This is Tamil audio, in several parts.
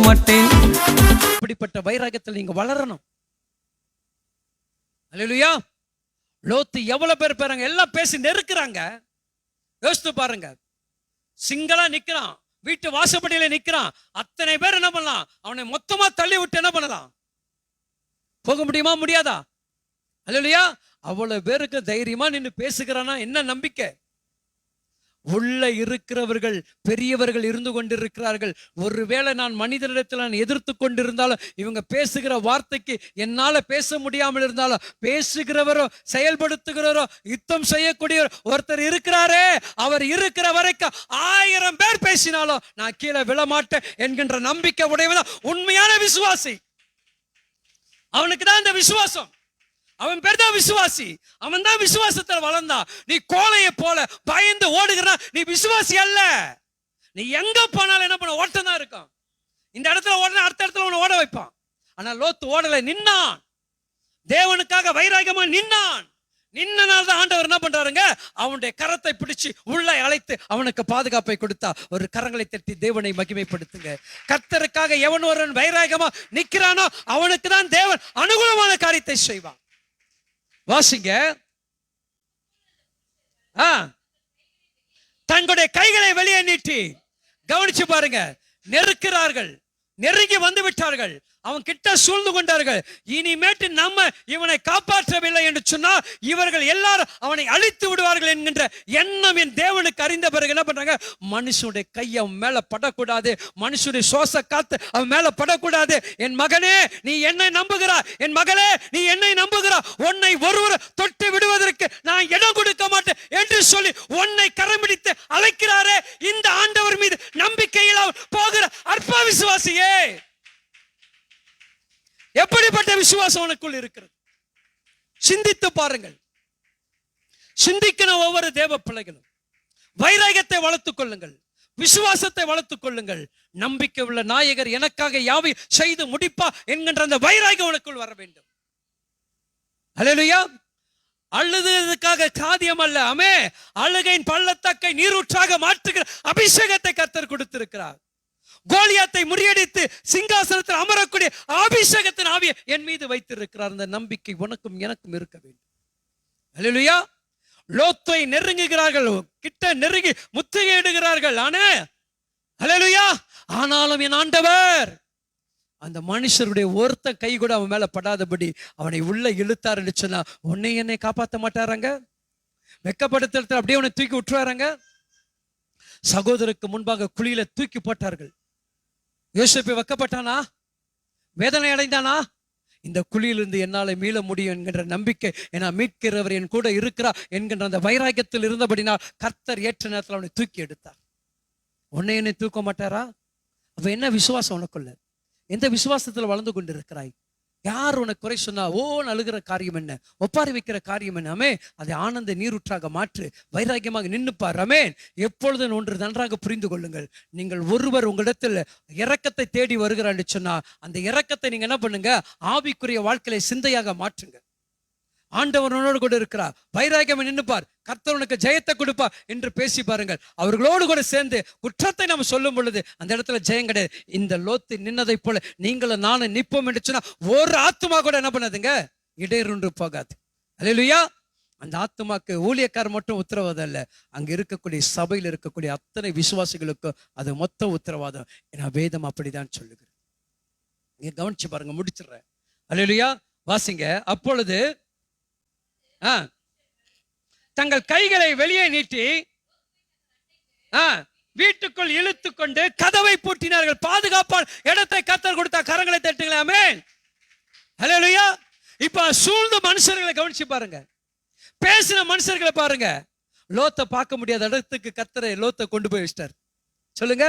மாட்டேன். இப்படிப்பட்ட வைராகத்தில் நீங்க வளரணும். அல்லேலூயா. லோத்து எவ்வளவு பேர் பாருங்க, எல்லாம் பேசி நெருக்குறாங்க. யோசித்து பாருங்க, சிங்களா நிக்கிறான், வீட்டு வாசப்படியில நிக்கிறான். அத்தனை பேர் என்ன பண்ணலாம்? அவனை மொத்தமா தள்ளி விட்டு என்ன பண்ணலாம்? போக முடியுமா? முடியாதா? அல்லேலூயா. அவ்வளவு பேருக்கு தைரியமா நின்று பேசுகிறானா என்ன நம்பிக்கை? உள்ள இருக்கிறவர்கள் பெரியவர்கள் இருந்து கொண்டிருக்கிறார்கள். ஒருவேளை நான் மனிதனிடத்தில் நான் எதிர்த்து கொண்டிருந்தாலும், இவங்க பேசுகிற வார்த்தைக்கு என்னால பேச முடியாமல் இருந்தாலும், பேசுகிறவரோ செயல்படுத்துகிறவரோ யுத்தம் செய்யக்கூடிய ஒருத்தர் இருக்கிறாரே, அவர் இருக்கிற வரைக்கும் 1000 பேர் பேசினாலும் நான் கீழே விழமாட்டேன் என்கின்ற நம்பிக்கை உடையவன் உண்மையான விசுவாசி. அவனுக்கு தான் இந்த விசுவாசம். அவன் பேர் தான் விசுவாசி. அவன் தான் விசுவாசத்தில் வளர்ந்தான். நீ கோழையை போல பயந்து ஓடுகிறா, நீ விசுவாசி அல்ல. நீ எங்க போனாலும் என்ன பண்ண? ஓட்டம் தான் இருக்கும். இந்த இடத்துல ஓடனா அடுத்த இடத்துல உன்னை ஓட வைப்பான். ஆனா லோத்து ஓடல, நின்னான். தேவனுக்காக வைராகமா நின்னான். நின்னனால தான் ஆண்டவர் என்ன பண்றாருங்க? அவனுடைய கரத்தை பிடிச்சு உள்ள அழைத்து அவனுக்கு பாதுகாப்பை கொடுத்தா. ஒரு கரங்களை தட்டி தேவனை மகிமைப்படுத்துங்க. கர்த்தருக்காக எவன் ஒருவன் வைராகமா நிக்கிறானோ அவனுக்கு தான் தேவன் அனுகூலமான காரியத்தை செய்வான். வாசிங்க. தங்களுடைய கைகளை வெளியே நீட்டி கவனிச்சு பாருங்க. நெருக்கிறார்கள், நெருங்கி வந்து விட்டார்கள், அவன் கிட்ட சூழ்ந்து கொண்டார்கள். இனிமேட்டு நம்ம இவனை காப்பாற்றவில்லை என்று சொன்னால் இவர்கள் எல்லாரும் அவனை அழித்து விடுவார்கள் என்கின்ற எண்ணம் என் தேவனுக்கு அறிந்த பிறகு என்ன பண்றாங்க? மனுஷனுடைய கை அவன் மேல படக்கூடாது, மனுஷனுடைய சுவாச காத்து அவன் மேல படக்கூடாது. என் மகனே நீ என்னை நம்புகிறாய், என் மகளே நீ என்னை நம்புகிறாய், உன்னை ஒருவர் தொட்டு விடுவதற்கு நான் இடம் கொடுக்க மாட்டேன் என்று சொல்லி உன்னை கரம்பிடித்து அழைக்கிறாரே, இந்த ஆண்டவர் மீது நம்பிக்கையில் போகிற அற்ப விசுவாசியே, எப்படிப்பட்ட விசுவாசம் உனக்குள் இருக்கிறது? சிந்தித்து பாருங்கள். சிந்திக்கணும். ஒவ்வொரு தேவ பிள்ளைகளும் வைராகத்தை வளர்த்துக் கொள்ளுங்கள், விசுவாசத்தை வளர்த்துக் கொள்ளுங்கள். நம்பிக்கை உள்ள நாயகர் எனக்காக யாவை செய்து முடிப்பா என்கின்ற அந்த வைராகம் உனக்குள் வர வேண்டும். அல்லேலூயா. அழுதுக்காக காரியம் அல்ல. ஆமே. அழுகையின் பள்ளத்தாக்கை நீரூற்றாக மாற்றுகிற அபிஷேகத்தை கர்த்தர் கொடுத்திருக்கிறார். கோலியாத்தை முறியடித்து சிங்காசனத்தில் அமரக்கூடிய அபிஷேகத்தின் ஆவியை என் மீது வைத்திருக்கிறார். அந்த நம்பிக்கை உனக்கும் எனக்கும் இருக்க வேண்டும். அல்லேலூயா. லோத்தை நெருங்குகிறார்கள், கிட்ட நெருங்கி முற்றுகையிடுகிறார்கள். அல்லேலூயா. ஆனாலும் என் ஆண்டவர் அந்த மனுஷருடைய ஒருத்த கை கூட அவன் மேல படாதபடி அவனை உள்ள இழுத்தார் என்று சொன்னா உன்னை என்னை காப்பாற்ற மாட்டாராங்க? வெக்கப்படுத்தல் அப்படியே அவனை தூக்கி விட்டுறாங்க. சகோதரருக்கு முன்பாக குழியில தூக்கி போட்டார்கள். யோசேப்பு வெக்கப்பட்டானா? வேதனை அடைந்தானா? இந்த குழியிலிருந்து என்னால மீள முடியும் என்கின்ற நம்பிக்கை, என மீட்கிறவர் என் கூட இருக்கிறார் என்கின்ற அந்த வைராக்கியத்தில் இருந்தபடினால் கர்த்தர் ஏற்ற நேரத்தில் அவனை தூக்கி எடுத்தார். உன்னை என்னை தூக்க மாட்டாரா? அப்ப என்ன விசுவாசம் உனக்குள்ள? எந்த விசுவாசத்துல வளர்ந்து கொண்டிருக்கிறாய்? யார் உனக்கு குறை சொன்னா அழுகிற காரியம் என்ன, ஒப்பாரி வைக்கிற காரியம் என்ன? அதை ஆனந்த நீரூற்றாக மாற்று, வைராக்கியமாக நின்னுப்பார். எப்பொழுது ஒன்று நன்றாக புரிந்து கொள்ளுங்கள். நீங்கள் ஒருவர் உங்களிடத்தில் இரக்கத்தை தேடி வருகிறான்னு சொன்னா அந்த இரக்கத்தை நீங்க என்ன பண்ணுங்க? ஆவிக்குரிய வாழ்க்கையை சிந்தையாக மாற்றுங்க. ஆண்டவர் உன்னோடு கூட இருக்கிறார், வைராக்கியம் நின்னுப்பார், கர்த்தர் உனக்கு ஜெயத்தை கொடுப்பா என்று பேசி பாருங்கள். அவர்களோடு கூட சேர்ந்து குற்றத்தை நம்ம சொல்லும் பொழுது அந்த இடத்துல ஜெயம் கிடையாது. இந்த லோத்து நின்னதை போல நீங்களும் நானும் நிற்போம் என்று சொன்னா ஒரு ஆத்துமா கூட என்ன பண்ணாதுங்க? இடையொன்று போகாது. அல்லேலூயா. அந்த ஆத்துமாக்கு ஊழியக்காரர் மட்டும் உத்தரவாதம் அல்ல, அங்க இருக்கக்கூடிய சபையில் இருக்கக்கூடிய அத்தனை விசுவாசிகளுக்கும் அது மொத்த உத்தரவாதம். ஏன்னா வேதம் அப்படிதான் சொல்லுகிறேன். நீங்க கவனிச்சு பாருங்க, முடிச்சிடுறேன். அல்லேலூயா. வாசிங்க. அப்பொழுது தங்கள் கைகளை வெளியே நீட்டி வீட்டுக்குள் இழுத்து கொண்டு கதவை பூட்டினார்கள். பாதுகாப்பான இடத்தை கர்த்தர் கொடுத்தா. கரங்களை தட்டுங்களே. ஆமென். ஹல்லேலூயா. இப்ப சூழ்ந்த மனுஷர்களை கவனிச்சு பாருங்க, பேசின மனுஷர்களை பாருங்க. லோத்தை பார்க்க முடியாத இடத்துக்கு கர்த்தரை லோத்தை கொண்டு போய் வச்சிட்டார். சொல்லுங்க.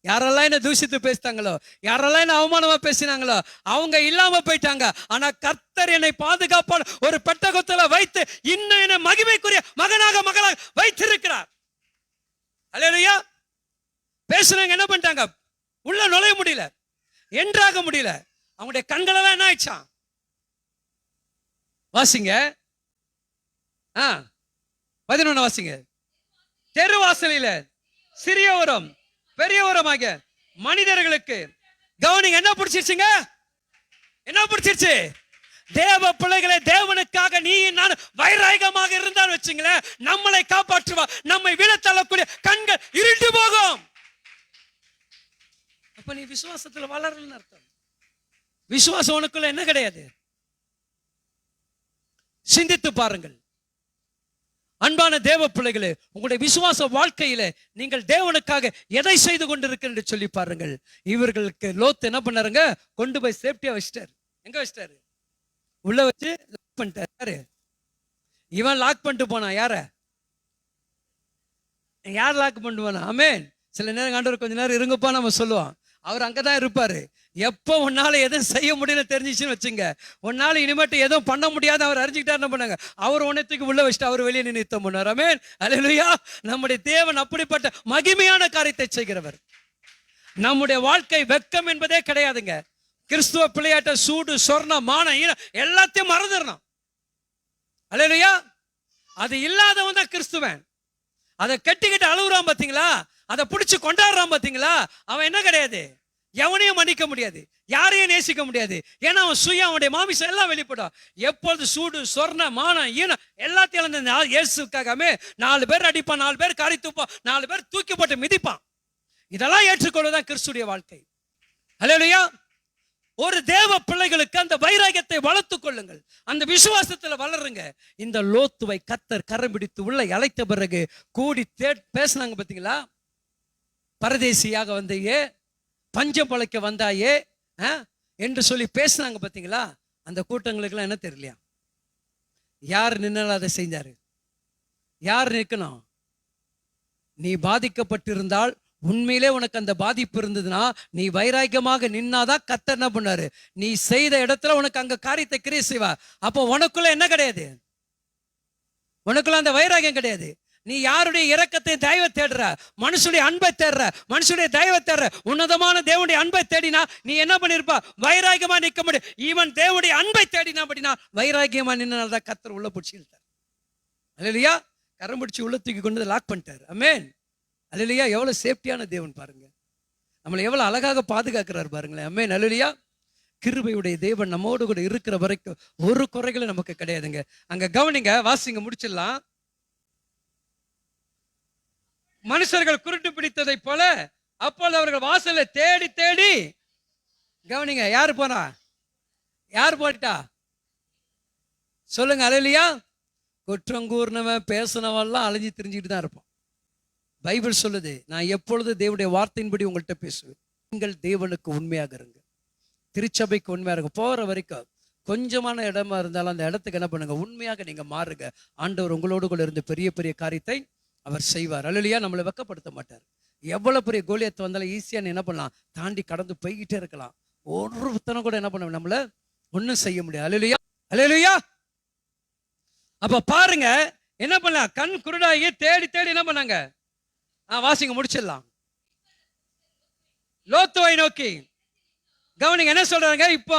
யாரெல்லாம் என்ன தூஷித்து பேசிட்டாங்களோ, யாரெல்லாம் என்ன அவமானமா பேசினாங்களோ அவங்க இல்லாம போயிட்டாங்க. ஆனா கர்த்தர் என்னை பாதுகாப்பான ஒரு பெட்டகத்துல வைத்து இன்னும் என்னை மகிமைக்குரிய மகனாக மகளாக வைத்திருக்கிறார். அல்லேலூயா. பேசுறவங்க என்ன பண்ணிட்டாங்க? உள்ள நுழைய முடியல, என்றாக முடியல. அவங்களுடைய கண்களெல்லாம் என்ன ஆயிடுச்சான்? வாசிங்க. 11 வாசிங்க. தெருவாசலில சிறியவரும் பெரியவருமாக மனிதர்களுக்கு கவனிங்க, என்ன பிடிச்சிருச்சுங்க? என்ன பிடிச்சிருச்சு? தேவ பிள்ளைகளை, தேவனுக்காக நீ நான் வைராகமாக இருந்தான்னு வச்சுங்களேன், நம்மளை காப்பாற்றுவா. நம்மை விழ தள்ளக்கூடிய கண்கள் இருண்டு போகும். அப்ப நீ விசுவாசத்துல வளரலன்னு அர்த்தம். விசுவாசம் உனக்குள்ள என்ன கிடையாது? சிந்தித்து பாருங்கள் அன்பான தேவ பிள்ளைகளே, உங்களுடைய விசுவாச வாழ்க்கையில நீங்கள் தேவனுக்காக எதை செய்து கொண்டிருக்க சொல்லி பாருங்கள். இவர்களுக்கு லோத் என்ன பண்ணாருங்க? கொண்டு போய் சேஃப்டியா வச்சிட்டாரு. எங்க வச்சிட்டாரு? உள்ள வச்சு லாக் பண்ணிட்டாரு. இவன் லாக் பண்ணிட்டு போனா. யார் லாக் பண்ணிட்டு போனா? ஆமென். சில நேரம் ஆண்டவர் கொஞ்ச நேரம் இருங்கப்பா நம்ம சொல்லுவோம். அவர் அங்கதான் இருப்பாரு. எப்போ உன்னால எதுவும் செய்ய முடியல தெரிஞ்சிச்சுன்னு வச்சுங்க, உன்னால இனிமேட்டு எதுவும் பண்ண முடியாது அவர் அறிஞ்சுக்கிட்டா என்ன பண்ணாங்க? அவர் உன்னத்துக்கு உள்ள வச்சுட்டு அவர் வெளியே நிறுத்தம் பண்ணார். ஆமென். அல்லேலூயா. நம்முடைய தேவன் அப்படிப்பட்ட மகிமையான காரியத்தை செய்கிறவர். நம்முடைய வாழ்க்கை வெட்கம் என்பதே கிடையாதுங்க. கிறிஸ்துவ பிள்ளையாட்ட சூடு சொர்ணம் மானம் ஈனம் எல்லாத்தையும் மறந்துடணும். அல்லேலூயா. அது இல்லாதவன் தான் கிறிஸ்துவன். அதை கட்டிக்கிட்டு அழுகுறான் பாத்தீங்களா, அதை பிடிச்சு கொண்டாடுறான் பாத்தீங்களா, அவன் என்ன கிடையாது? எவனையும் மன்னிக்க முடியாது, யாரையும் நேசிக்க முடியாது. ஏன்னா அவன் சுயம், அவனுடைய மாமிசம் எல்லாம் வெளிப்படும். எப்பொழுது சூடு சொர்ண மானம் ஈனம் எல்லாத்தையும் இயேசுக்காகவே 4 பேர் அடிப்பான், 4 பேர் காரி தூப்பான், 4 பேர் தூக்கி போட்டு மிதிப்பான். இதெல்லாம் ஏற்றுக்கொள்வதுதான் கிறிஸ்துடைய வாழ்க்கை. அல்லேலூயா. ஒரு தேவ பிள்ளைகளுக்கு அந்த வைராகியத்தை வளர்த்துக் கொள்ளுங்கள், அந்த விசுவாசத்துல வளருங்க. இந்த லோத்துவை கர்த்தர் கரம் பிடித்து உள்ள அழைத்த பிறகு கூடி பேசினாங்க பாத்தீங்களா? பரதேசியாக வந்தையே, பஞ்சம் பழைக்க வந்தாயே என்று சொல்லி பேசினாங்க பாத்தீங்களா? அந்த கூட்டங்களுக்கு எல்லாம் என்ன தெரியலையா? யார் நின்னாலும் அதை செஞ்சாரு. யார் நிற்கணும்? நீ பாதிக்கப்பட்டிருந்தால், உண்மையிலே உனக்கு அந்த பாதிப்பு இருந்ததுன்னா, நீ வைராக்கியமாக நின்னாதான் கர்த்தர் என்ன பண்ணாரு? நீ செய்த இடத்துல உனக்கு அங்க காரியத்தை கிரியை செய்வா. அப்போ உனக்குள்ள என்ன கிடையாது? உனக்குள்ள அந்த வைராக்கியம் கிடையாது. நீ யாருடைய இரக்கத்தை தயவை தேடுற? மனுஷனுடைய அன்பை தேடுற, மனுஷனுடைய தயவை தேடுற. உன்னதமான தேவனுடைய அன்பை தேடினா நீ என்ன பண்ணிருப்பா? வைராக்கியமா நிற்க முடியும். ஈவன் தேவனுடைய அன்பை தேடினா அப்படின்னா வைராக்கியமா நின்னால்தான் கர்த்தர் உள்ள பிடிச்சி இழுத்தார். அல்லேலூயா. கரம் பிடிச்சி உள்ள தூக்கி கொண்டு லாக் பண்ணிட்டார். ஆமென். அல்லேலூயா. எவ்வளவு சேஃப்டியான தேவன் பாருங்க, நம்மளை எவ்வளவு அழகாக பாதுகாக்கிறார் பாருங்களேன். ஆமென். அல்லேலூயா. கிருபையுடைய தேவன் நம்மோடு கூட இருக்கிற வரைக்கும் ஒரு குறைகளும் நமக்கு கிடையாதுங்க. அங்க கவனிங்க, வாசிங்க, முடிச்சிடலாம். மனுஷர்கள் குருட்டு பிடித்ததை போல அப்பொழுது அவர்கள் வாசல்ல தேடி தேடி, கவனிங்க, யாரு போனா? யார் போட்டா? சொல்லுங்க. அல்லேலூயா. குற்றம் கூர்னவன் பேசினவெல்லாம் அலைஞ்சு திரிஞ்சுட்டு தான் இருப்பான். பைபிள் சொல்லுது, நான் எப்பொழுது தேவனுடைய வார்த்தையின்படி உங்கள்கிட்ட பேசுவேன். நீங்கள் தேவனுக்கு உண்மையாக இருங்க, திருச்சபைக்கு உண்மையாக இருங்க. போற வரைக்கும் கொஞ்சமான இடமா இருந்தாலும் அந்த இடத்துக்கு என்ன பண்ணுங்க? உண்மையாக நீங்க மாறுங்க. ஆண்டவர் உங்களோடு கூட இருந்து பெரிய பெரிய காரியத்தை அவர் செய்வார். அல்லேலூயா. நம்மளை வெட்கப்படுத்த மாட்டார். எவ்வளவு பெரிய கோலியத்தை வந்தாலும் ஈஸியா என்ன பண்ணலாம்? தாண்டி கடந்து போய்கிட்டே இருக்கலாம். ஒரு புத்தனம் கூட என்ன பண்ண நம்மள ஒன்னும் செய்ய முடியாது. அல்லேலூயா. அல்லேலூயா. அப்ப பாருங்க, என்ன பண்ணலாம்? கண் குருடாகி தேடி தேடி என்ன பண்ணாங்க? வாசிங்க, முடிச்சிடலாம். லோத்துவை நோக்கி, கவனிங்க என்ன சொல்றாங்க? இப்போ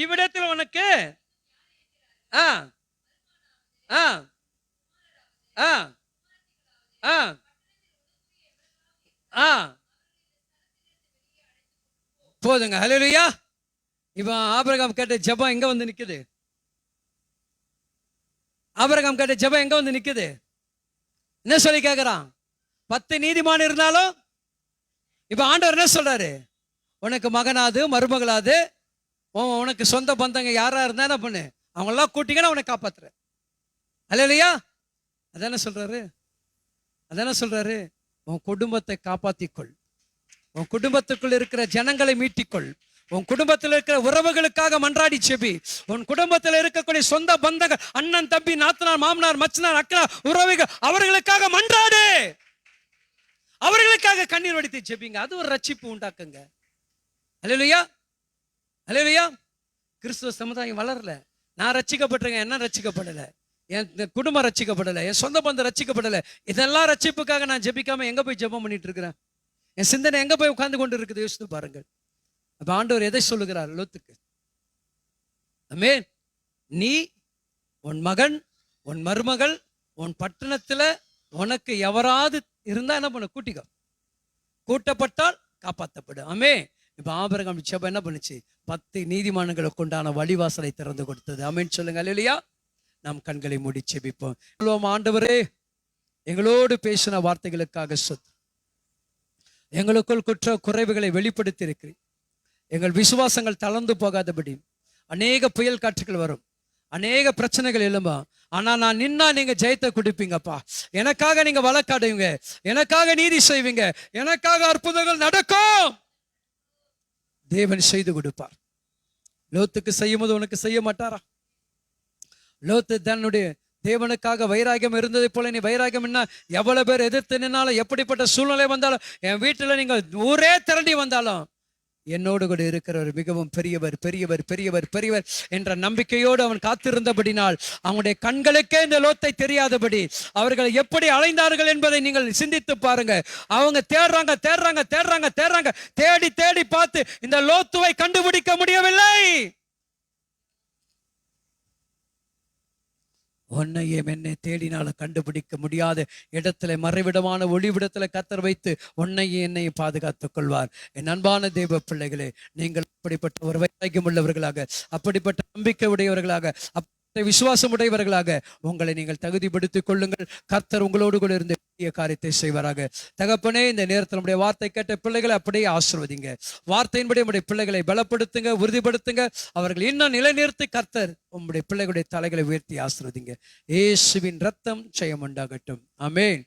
இவ்விடத்தில் உனக்கு போதுங்க. அல்லேலூயா. இப்போ ஆபிரகாம் கேட்ட ஜெபம் எங்க வந்து நிக்குது? ஆபிரகாம் கேட்ட ஜெபம் எங்க வந்து நிக்குது? என்ன சொல்லி கேட்கிறான்? 10 நீதிமான் இருந்தாலும் இப்ப ஆண்டவர் என்ன சொல்றாரு? உனக்கு மகனாது மருமகளாது உனக்கு சொந்த பந்தங்க யாரா இருந்தா என்ன பண்ணு? அவங்க எல்லாம் கூட்டிங்க, நான் உன்னை காப்பாத்துறேன். அல்லேலூயா. அதான சொல்றாரு. அதான சொல்றாரு. உன் குடும்பத்தை காப்பாத்திக்கொள், உன் குடும்பத்துக்குள் இருக்கிற ஜனங்களை மீட்டிக்கொள், உன் குடும்பத்தில் இருக்கிற உறவுகளுக்காக மன்றாடி செபி, உன் குடும்பத்தில் இருக்கக்கூடிய சொந்த பந்தங்கள், அண்ணன் தம்பி நாத்தனார் மாமனார் மச்சனார் அக்கா உறவுகள், அவர்களுக்காக மன்றாடு, அவர்களுக்காக கண்ணீர் வடித்து ஜெபிங்க. அது ஒரு ரட்சிப்பு உண்டாக்குங்க. அல்லேலூயா. அல்லேலூயா. கிறிஸ்துவ சமுதாயம் வளரல. நான் ரட்சிக்கப்பட்டிருக்கேன், என்ன ரட்சிக்கப்படல, என் குடும்பம் ரட்சிக்கப்படல, என் சொந்த பந்தம் ரட்சிக்கப்படல. இதெல்லாம் ரட்சிப்புக்காக நான் ஜெபிக்காம எங்க போய் ஜெபம் பண்ணிட்டு இருக்கிறேன்? என் சிந்தனை எங்க போய் உட்கார்ந்து கொண்டு இருக்குது? யோசித்து பாருங்கள். அப்ப ஆண்டவர் எதை சொல்லுகிறார் லோத்துக்கு? ஆமென். நீ, உன் மகன், உன் மருமகள், உன் பட்டணத்துல உனக்கு எவராது இருந்தா என்ன பண்ண? கூட்டிக்கோ. கூட்டப்பட்டால் காப்பாற்றப்படும். ஆமென். இப்ப ஆபிரகாம் ஜெபம் என்ன பண்ணுச்சு? 10 நீதிமான்களுக்கு உண்டான வழிவாசலை திறந்து கொடுத்தது. ஆமென் சொல்லுங்க. அல்லேலூயா. நாம் கண்களை மூடி ஜெபிப்போம். ஆண்டவரே, எங்களோடு பேசின வார்த்தைகளுக்காக எங்களுக்குள் குற்ற குறைவுகளை வெளிப்படுத்தி இருக்கிறேன். எங்கள் விசுவாசங்கள் தளர்ந்து போகாதபடி அநேக புயல் காற்றுகள் வரும், அநேக பிரச்சனைகள் எழும்பா. ஆனா நான் நின்னா நீங்க ஜெயத்தை கொடுப்பீங்கப்பா. எனக்காக நீங்க வழக்காடுவீங்க, எனக்காக நீதி செய்வீங்க, எனக்காக அற்புதங்கள் நடக்கும். தேவன் செய்து கொடுப்பார். லோத்துக்கு செய்யும் போது உனக்கு செய்ய மாட்டாரா? லோத்து தன்னுடைய தேவனுக்காக வைராகியம் இருந்ததை போல நீ வைராகியம் என்ன? எவ்வளவு பேர் எதிர்த்து நின்னாலும், எப்படிப்பட்ட சூழ்நிலை வந்தாலும், என் வீட்டுல நீங்க ஊரே திரண்டி வந்தாலும் என்னோடு கூட இருக்கிறவர் மிகவும் பெரியவர் பெரியவர் பெரியவர் பெரியவர் என்ற நம்பிக்கையோடு அவன் காத்திருந்தபடினால் அவனுடைய கண்களுக்கே இந்த லோத்தை தெரியாதபடி அவர்கள் எப்படி அலைந்தார்கள் என்பதை நீங்கள் சிந்தித்து பாருங்க. அவங்க தேடுறாங்க தேடுறாங்க தேடுறாங்க தேடுறாங்க, தேடி தேடி பார்த்து இந்த லோத்துவை கண்டுபிடிக்க முடியவில்லை. உன்னையும் என்னை தேடினாலும் கண்டுபிடிக்க முடியாத இடத்துல, மறைவிடமான ஒளிவிடத்துல கர்த்தர் வைத்து உன்னையும் என்னையும் பாதுகாத்துக் கொள்வார். என் அன்பான தேவ பிள்ளைகளே, நீங்கள் அப்படிப்பட்ட ஒரு வைராக்கியம் உள்ளவர்களாக, அப்படிப்பட்ட நம்பிக்கை உடையவர்களாக, விசுவாசம் உடையவர்களாக உங்களை நீங்கள் தகுதிப்படுத்திக் கொள்ளுங்கள். கர்த்தர் உங்களோடு கூட இருந்து பெரிய காரியத்தை செய்வாராக. தகப்பனே, இந்த நேரத்தில் நம்முடைய வார்த்தை கேட்ட பிள்ளைகளை அப்படியே ஆசீர்வதிங்க. வார்த்தையின்படி நம்முடைய பிள்ளைகளை பலப்படுத்துங்க, உறுதிப்படுத்துங்க. அவர்கள் இன்னும் நிலைநிறுத்தி கர்த்தர் உங்களுடைய பிள்ளைகளுடைய தலைகளை உயர்த்தி ஆசீர்வதிங்க. இயேசுவின் ரத்தம் ஜெயம் உண்டாகட்டும். ஆமென்.